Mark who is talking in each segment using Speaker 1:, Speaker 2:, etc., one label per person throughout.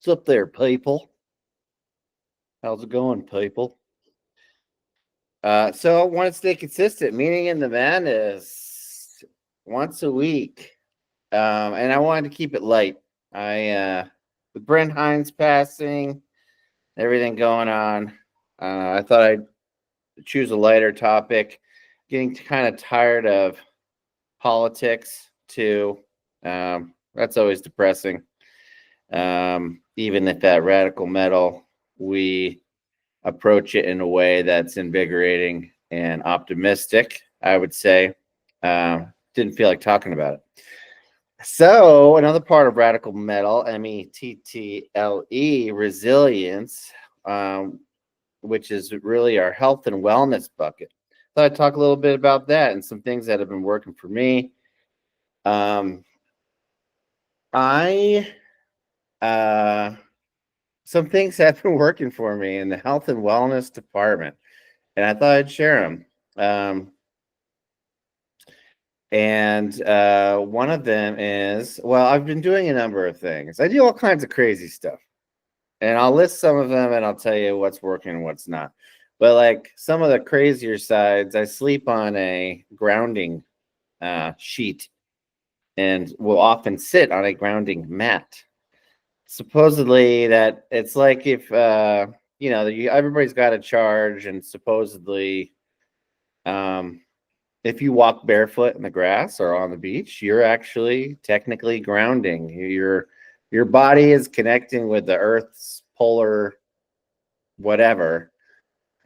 Speaker 1: What's up there, people? How's it going, people? So I want to stay consistent. Meeting in the van is once a week, and I wanted to keep it light. With Brent Hines passing, everything going on, I thought I'd choose a lighter topic. Getting kind of tired of politics too. That's always depressing. Even if that radical metal, we approach it in a way that's invigorating and optimistic, I would say. Didn't feel like talking about it. So, another part of radical metal, METTLE, resilience, which is really our health and wellness bucket. Thought I'd talk a little bit about that and some things that have been working for me. I some things have been working for me in the health and wellness department, and I thought I'd share them. One of them is, well, I've been doing a number of things. I do all kinds of crazy stuff, and I'll list some of them and I'll tell you what's working and what's not. But like some of the crazier sides, I sleep on a grounding sheet and will often sit on a grounding mat. Supposedly that it's like if everybody's got a charge, and supposedly if you walk barefoot in the grass or on the beach, you're actually technically grounding. Your body is connecting with the Earth's polar whatever,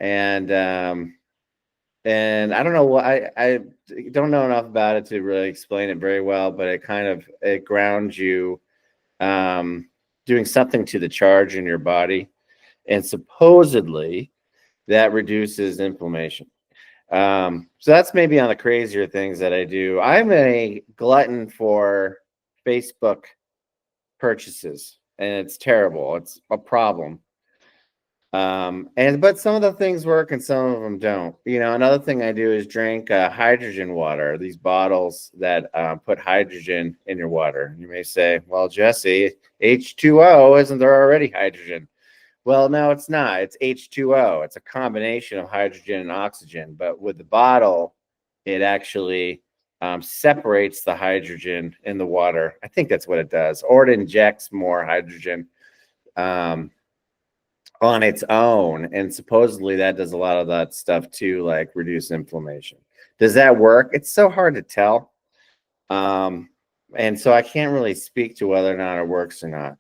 Speaker 1: and I don't know what I don't know enough about it to really explain it very well, but it grounds you, doing something to the charge in your body, and supposedly that reduces inflammation. So that's maybe on the crazier things that I do. I'm a glutton for Facebook purchases, and it's terrible. It's a problem. But some of the things work and some of them don't. Another thing I do is drink hydrogen water, these bottles that put hydrogen in your water. You may say, well, Jesse, H2O, isn't there already hydrogen? Well, no, it's not. It's H2O. It's a combination of hydrogen and oxygen. But with the bottle, it actually separates the hydrogen in the water. I think that's what it does. Or it injects more hydrogen on its own. And supposedly that does a lot of that stuff too, like reduce inflammation. Does that work? It's so hard to tell. And so I can't really speak to whether or not it works or not.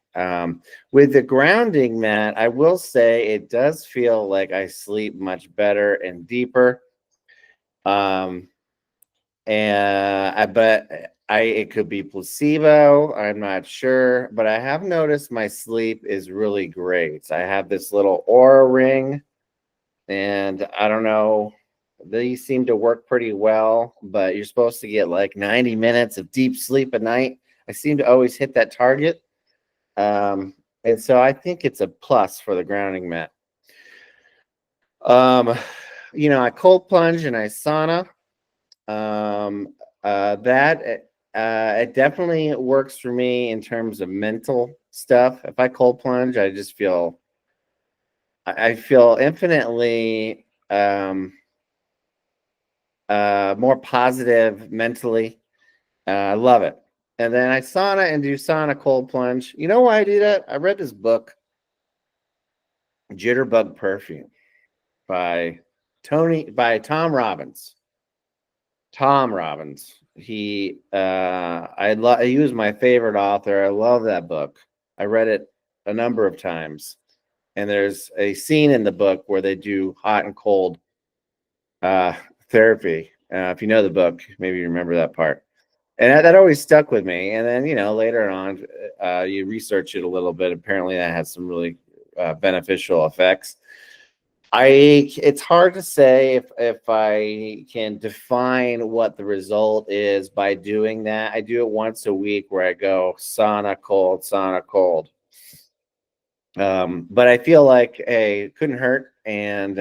Speaker 1: With the grounding mat, I will say it does feel like I sleep much better and deeper. It could be placebo. I'm not sure, but I have noticed my sleep is really great. I have this little Aura ring, and I don't know. These seem to work pretty well, but you're supposed to get like 90 minutes of deep sleep a night. I seem to always hit that target. And so I think it's a plus for the grounding mat. I cold plunge and I sauna. It definitely works for me in terms of mental stuff. If I cold plunge, I feel infinitely more positive mentally. I love it. And then I sauna and do sauna cold plunge. You know why I do that? I read this book, Jitterbug Perfume, by Tom Robbins. Tom Robbins. He was my favorite author. I love that book. I read it a number of times. And there's a scene in the book where they do hot and cold therapy. If you know the book, maybe you remember that part. And that always stuck with me. And then, later on, you research it a little bit. Apparently that has some really beneficial effects. It's hard to say if I can define what the result is by doing that. I do it once a week where I go sauna cold. But I feel like, hey, it couldn't hurt. And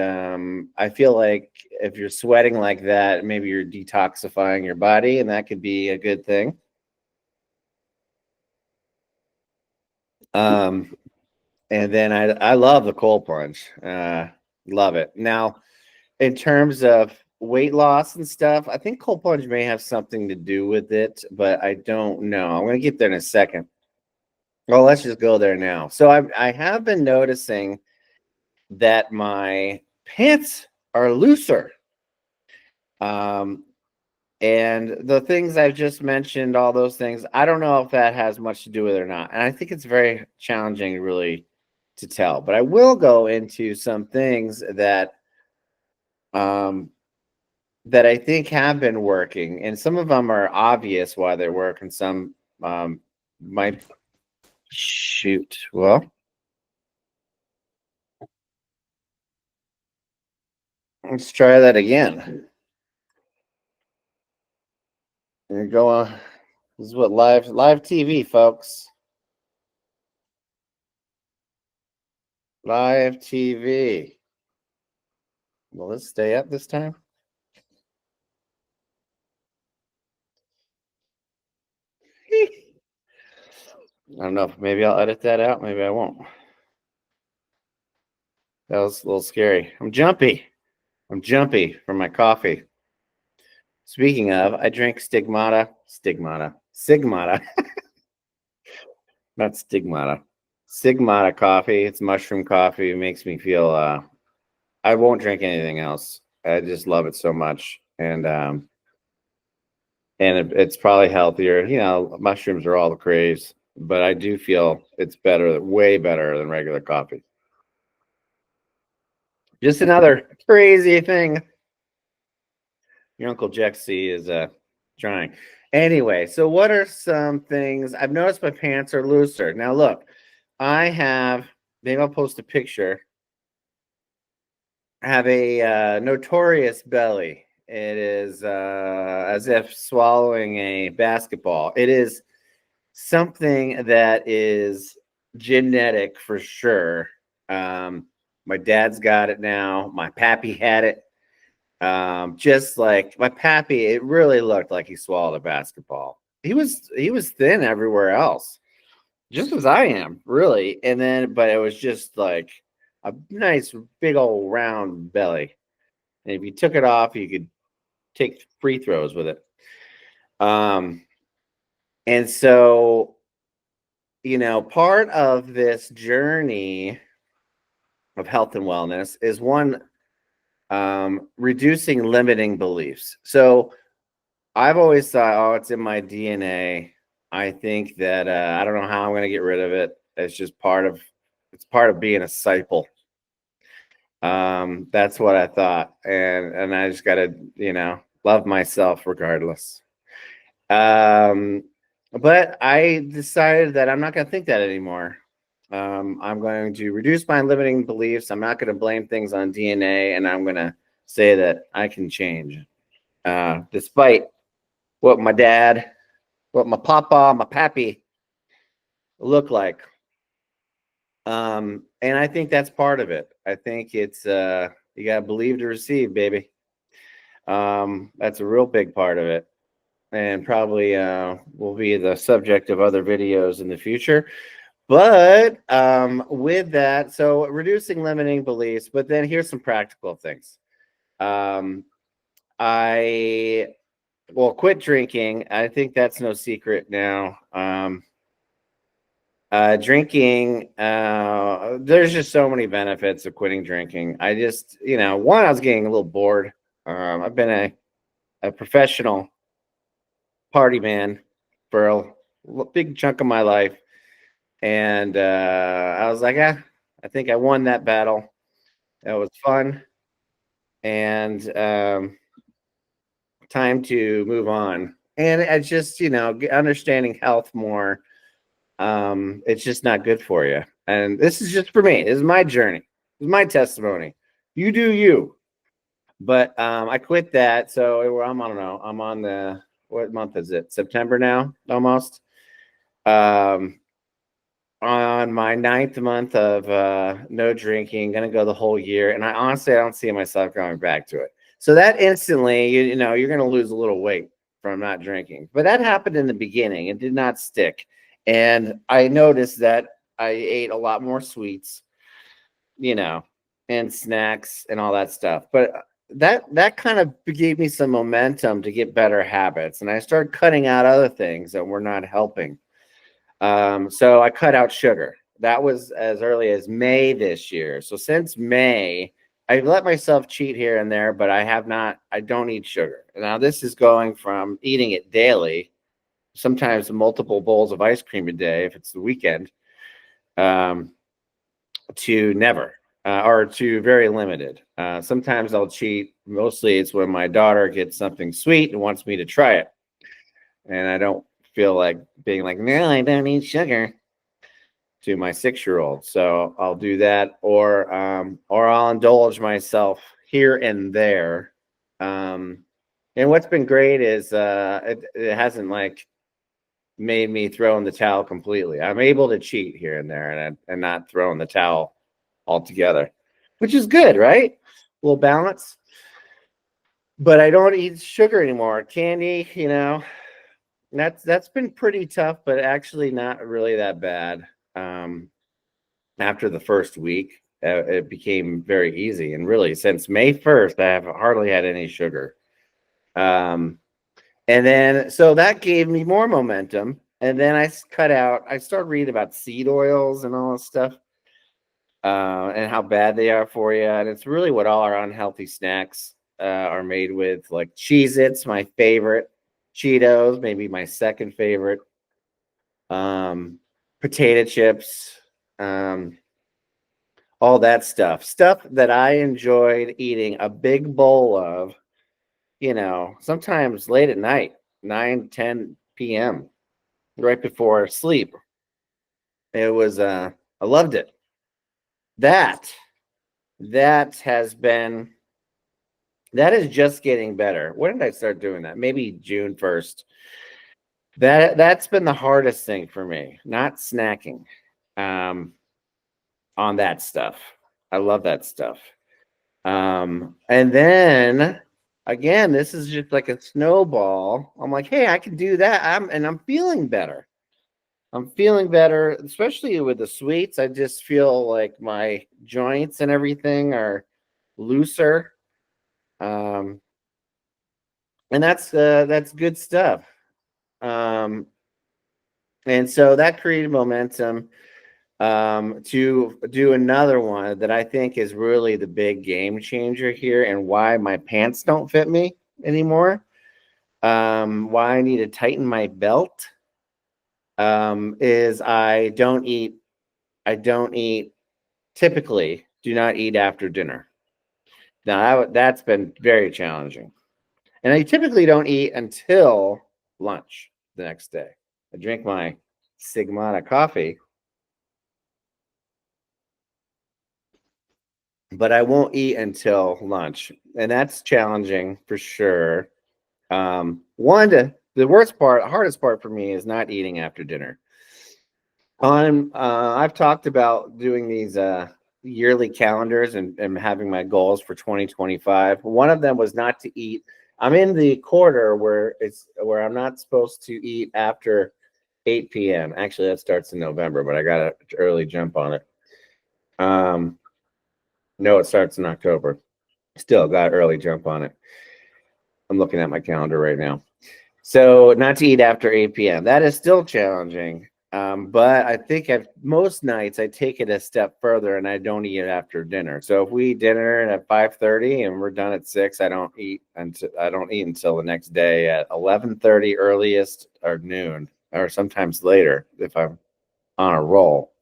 Speaker 1: I feel like if you're sweating like that, maybe you're detoxifying your body, and that could be a good thing. And then I love the cold plunge. Love it. Now, in terms of weight loss and stuff, I think cold plunge may have something to do with it, but I don't know. I'm going to get there in a second. Well, let's just go there now. So I have been noticing that my pants are looser. And the things I've just mentioned, all those things, I don't know if that has much to do with it or not. And I think it's very challenging, really, to tell. But I will go into some things that that I think have been working, and some of them are obvious why they work, and some might shoot. Well, let's try that again. You're going. This is what live TV, folks. Live TV. Will it stay up this time? I don't know. Maybe I'll edit that out. Maybe I won't. That was a little scary. I'm jumpy. I'm jumpy from my coffee. Speaking of, I drink Sigmata, not Stigmata. Sigmata coffee. It's mushroom coffee. It makes me feel. I won't drink anything else. I just love it so much, and it's probably healthier. You know, mushrooms are all the craze, but I do feel it's better, way better than regular coffee. Just another crazy thing your Uncle Jexy is trying. Anyway, so what are some things I've noticed? My pants are looser. Now look, I have, maybe I'll post a picture. I have a notorious belly. It is as if swallowing a basketball. It is something that is genetic for sure. My dad's got it now. My pappy had it. Just like my pappy, it really looked like he swallowed a basketball. He was thin everywhere else, just as I am, really. And then, but it was just like a nice big old round belly. And if you took it off, you could take free throws with it. And so, you know, part of this journey of health and wellness is one, reducing limiting beliefs. So I've always thought, oh, it's in my DNA. I think that I don't know how I'm going to get rid of it. It's just it's part of being a disciple. That's what I thought, and I just got to, you know, love myself regardless. But I decided that I'm not going to think that anymore. I'm going to reduce my limiting beliefs. I'm not going to blame things on DNA, and I'm going to say that I can change, despite what my dad, what my papa, my pappy look like. And I think that's part of it. I think it's you got to believe to receive, baby. That's a real big part of it, and probably will be the subject of other videos in the future. But with that, so reducing limiting beliefs, but then here's some practical things. I will quit drinking. I think that's no secret now. Drinking, there's just so many benefits of quitting drinking. I just, you know, one, I was getting a little bored. I've been a professional party man for a big chunk of my life. And I was like, I think I won that battle. It was fun. And time to move on. And I just, you know, understanding health more. It's just not good for you. And this is just for me. This is my journey. This is my testimony. You do you. But I quit that. So I don't know. I'm on the, what month is it? September now, almost. On my 9th month of no drinking, gonna go the whole year. And I honestly, I don't see myself going back to it. So that instantly, you know, you're gonna lose a little weight from not drinking. But that happened in the beginning. It did not stick. And I noticed that I ate a lot more sweets, you know, and snacks and all that stuff. But that kind of gave me some momentum to get better habits, and I started cutting out other things that were not helping. So I cut out sugar. That was as early as May this year. So since May, I let myself cheat here and there, but I have not. I don't eat sugar now. This is going from eating it daily, sometimes multiple bowls of ice cream a day if it's the weekend, um, to never, or to very limited. Sometimes I'll cheat. Mostly it's when my daughter gets something sweet and wants me to try it, and I don't feel like being like, no, I don't eat sugar to my 6-year-old. So I'll do that, or I'll indulge myself here and there. Um, and what's been great is it hasn't like made me throw in the towel completely. I'm able to cheat here and there and not throw in the towel altogether, which is good, right? A little balance. But I don't eat sugar anymore. Candy, that's been pretty tough, but actually not really that bad. After the first week, it became very easy. And really, since May 1st, I have hardly had any sugar. And then, so that gave me more momentum. And then I started reading about seed oils and all this stuff, and how bad they are for you. And it's really what all our unhealthy snacks are made with, like Cheez-Its, my favorite, Cheetos, maybe my second favorite, potato chips, all that stuff that I enjoyed eating a big bowl of, sometimes late at night, 9, 10 p.m., right before sleep. It was, I loved it. That, that has been, that is just getting better. When did I start doing that? Maybe June 1st. That's been the hardest thing for me, not snacking, um, on that stuff. I love that stuff. And then again, this is just like a snowball. I'm like, hey, I can do that. I'm feeling better. I'm feeling better, especially with the sweets. I just feel like my joints and everything are looser. Um, and that's good stuff. Um, and so that created momentum, to do another one that I think is really the big game changer here, and why my pants don't fit me anymore. Why I need to tighten my belt, is I don't eat, typically do not eat after dinner. Now that's been very challenging. And I typically don't eat until lunch the next day. I drink my Sigmata coffee, but I won't eat until lunch. And that's challenging for sure. The hardest part for me is not eating after dinner. I've talked about doing these yearly calendars and having my goals for 2025. One of them was not to eat. I'm in the quarter where I'm not supposed to eat after 8 p.m. Actually, that starts in November, but I got an early jump on it. No, it starts in October. Still got an early jump on it. I'm looking at my calendar right now. So not to eat after 8 p.m. That is still challenging. But I think most nights I take it a step further and I don't eat after dinner. So if we eat dinner at 5:30 and we're done at 6, I don't eat until the next day at 11:30 earliest, or noon, or sometimes later if I'm on a roll.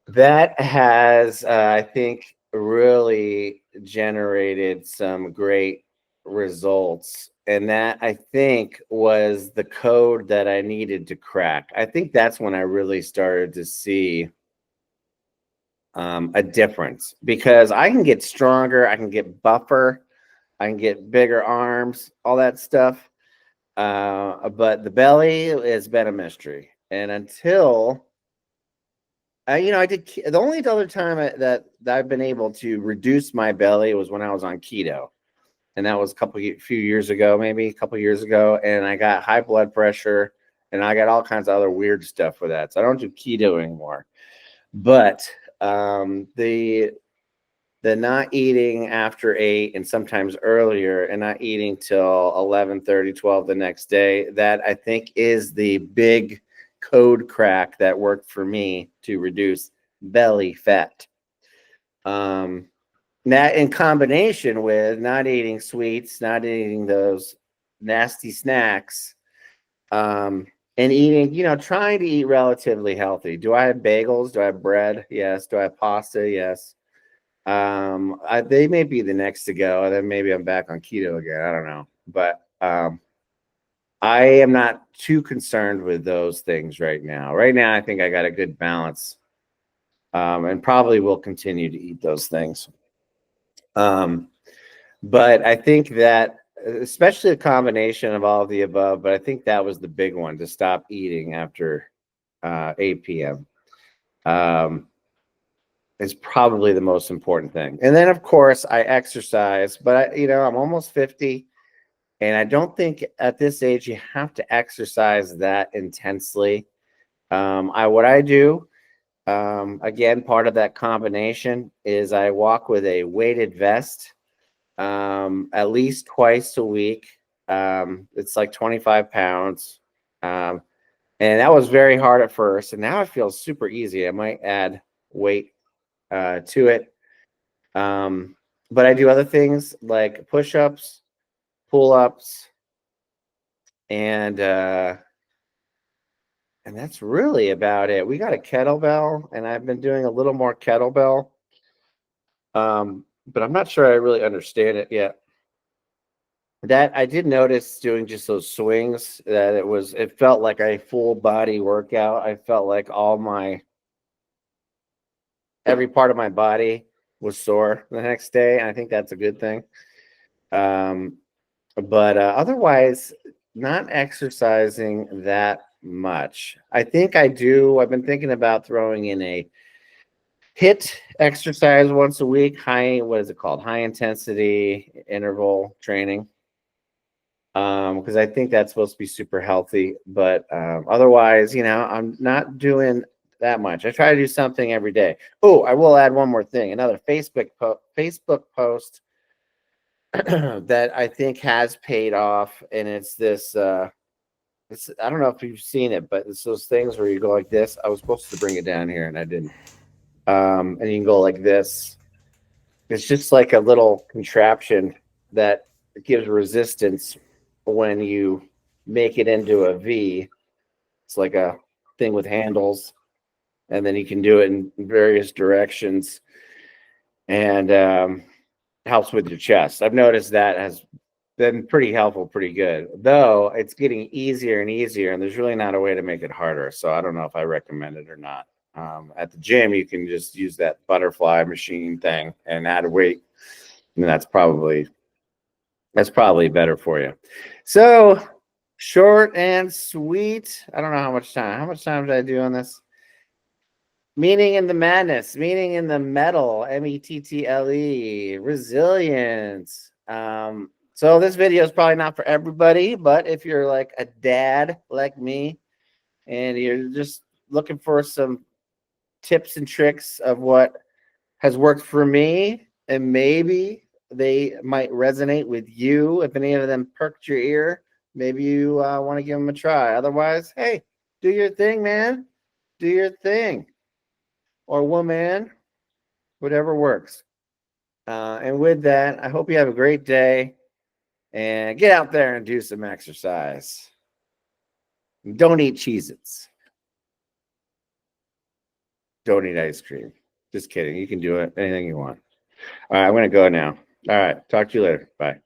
Speaker 1: That has, I think, really generated some great results. And that, I think, was the code that I needed to crack. I think that's when I really started to see, a difference, because I can get stronger, I can get buffer, I can get bigger arms, all that stuff. But the belly has been a mystery. And until I did the only other time that I've been able to reduce my belly was when I was on keto, and that was few years ago, maybe a couple years ago, and I got high blood pressure, and I got all kinds of other weird stuff with that. So I don't do keto anymore. But the not eating after 8 and sometimes earlier, and not eating till 11:30, 12 the next day, that I think is the big code crack that worked for me to reduce belly fat. That in combination with not eating sweets, not eating those nasty snacks, and eating, trying to eat relatively healthy. Do I have bagels? Do I have bread? Yes. Do I have pasta? Yes. They may be the next to go, and then maybe I'm back on keto again. I don't know, but I am not too concerned with those things right now. Right now, I think I got a good balance, and probably will continue to eat those things. But I think that, especially a combination of all of the above, but I think that was the big one, to stop eating after 8 p.m. Is probably the most important thing. And then, of course, I exercise, but I'm almost 50, and I don't think at this age you have to exercise that intensely. What I do, again, part of that combination is I walk with a weighted vest at least twice a week. It's like 25 pounds. And that was very hard at first, and now it feels super easy. I might add weight to it. But I do other things like push-ups, pull-ups, and that's really about it. We got a kettlebell, and I've been doing a little more kettlebell. But I'm not sure I really understand it yet. That I did notice doing just those swings, that it felt like a full body workout. I felt like every part of my body was sore the next day, and I think that's a good thing. But otherwise, not exercising that much. I think I've been thinking about throwing in a HIIT exercise once a week. What is it called? High intensity interval training. Because I think that's supposed to be super healthy. But otherwise, I'm not doing that much. I try to do something every day. Oh, I will add one more thing. Another Facebook post that I think has paid off, and it's this. I don't know if you've seen it, but it's those things where you go like this. I was supposed to bring it down here, and I didn't. And you can go like this. It's just like a little contraption that gives resistance when you make it into a V. It's like a thing with handles, and then you can do it in various directions, and helps with your chest. I've noticed that has been pretty helpful, pretty good, though it's getting easier and easier, and there's really not a way to make it harder. So I don't know if I recommend it or not. At the gym, you can just use that butterfly machine thing and add weight, and that's probably better for you. So short and sweet. I don't know how much time. How much time did I do on this? Meaning in the madness, meaning in the mettle, METTLE, resilience. So this video is probably not for everybody, but if you're like a dad like me and you're just looking for some tips and tricks of what has worked for me, and maybe they might resonate with you. If any of them perked your ear, maybe you want to give them a try. Otherwise, hey, do your thing, man. Do your thing. Or woman, whatever works. And with that, I hope you have a great day, and get out there and do some exercise. Don't eat Cheez-Its. Don't eat ice cream. Just kidding. You can do it. Anything you want. All right, I'm going to go now. All right. Talk to you later. Bye.